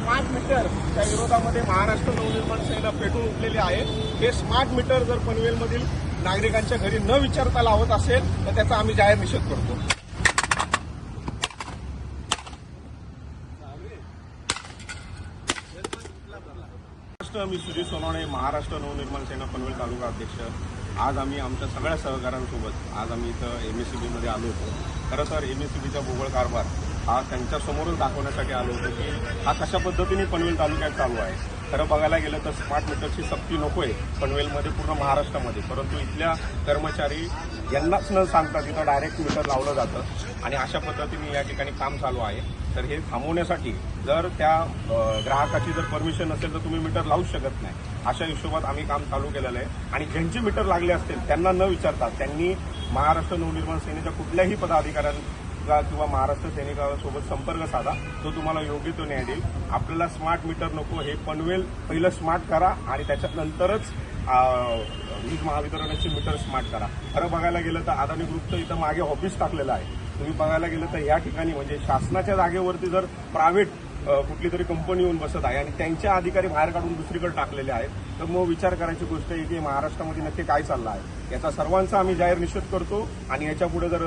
Smart मीटरच्या विरोधामध्ये महाराष्ट्र नवनिर्माण सेना पेटून उठलेली आहे। हे स्मार्ट मीटर जर पनवेलमधील नागरिकांच्या घरी न विचारता लावत असेल तर त्याचा आम्ही जाहीर निषेध करतो। मी सुजीत सोनवणे, महाराष्ट्र नवनिर्माण सेना पनवेल तालुका अध्यक्ष। आज आम्ही आमच्या सगळ्या सहकाऱ्यांसोबत आज आम्ही इथं MSCB मध्ये आलो होतो। खरं तर MSCBचा भोवळ कारभार हा त्यांच्यासमोरच दाखवण्यासाठी आलो होतो की हा कशा पद्धतीने पनवेल तालुक्यात चालू आहे। खरं बघायला गेलं तर स्मार्ट मीटरची सक्ती नको आहे पनवेलमध्ये, पूर्ण महाराष्ट्रामध्ये, परंतु इथल्या कर्मचारी यांनाच न सांगता तिथं डायरेक्ट मीटर लावलं जातं आणि अशा पद्धतीने या ठिकाणी काम चालू आहे। तर हे थांबवण्यासाठी जर त्या ग्राहकाची जर परमिशन नसेल तर तुम्ही मीटर लावूच शकत नाही। अशा हिशोबात आम्ही काम चालू केलेलं आहे आणि ज्यांचे मीटर लागले असतील त्यांना न विचारता त्यांनी महाराष्ट्र नवनिर्माण सेनेच्या कुठल्याही पदाधिकाऱ्यांचा किंवा महाराष्ट्र सैनिकासोबत संपर्क साधा, तो तुम्हाला योग्य तो न्याय देईल। आपल्याला स्मार्ट मीटर नको, हे पनवेल पहिलं स्मार्ट करा आणि त्याच्यानंतरच वीज महावितरणाचे मीटर स्मार्ट करा। खरं बघायला गेलं तर अदानी ग्रुपचं इथं मागे ऑफिस टाकलेलं आहे। तुम्ही बघायला गेलं तर या ठिकाणी म्हणजे शासनाच्या जागेवरती जर प्रायव्हेट कुठली तरी कंपनी येऊन बसत आहे आणि त्यांचे अधिकारी बाहेर काढून दुसरीकडे टाकलेले आहेत, तर मग विचार करायची गोष्ट आहे की महाराष्ट्रामध्ये नक्की काय चाललं आहे। याचा सर्वांचा आम्ही जाहीर निषेध करतो आणि याच्यापुढे जर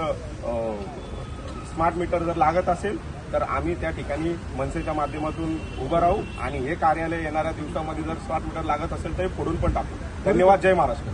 स्मार्ट मीटर जर लागत असेल तर आम्ही त्या ठिकाणी मनसेच्या माध्यमातून उभं राहू आणि हे कार्यालय येणाऱ्या दिवसामध्ये जर स्मार्ट मीटर लागत असेल तर फोडून पण टाकू। धन्यवाद। जय महाराष्ट्र।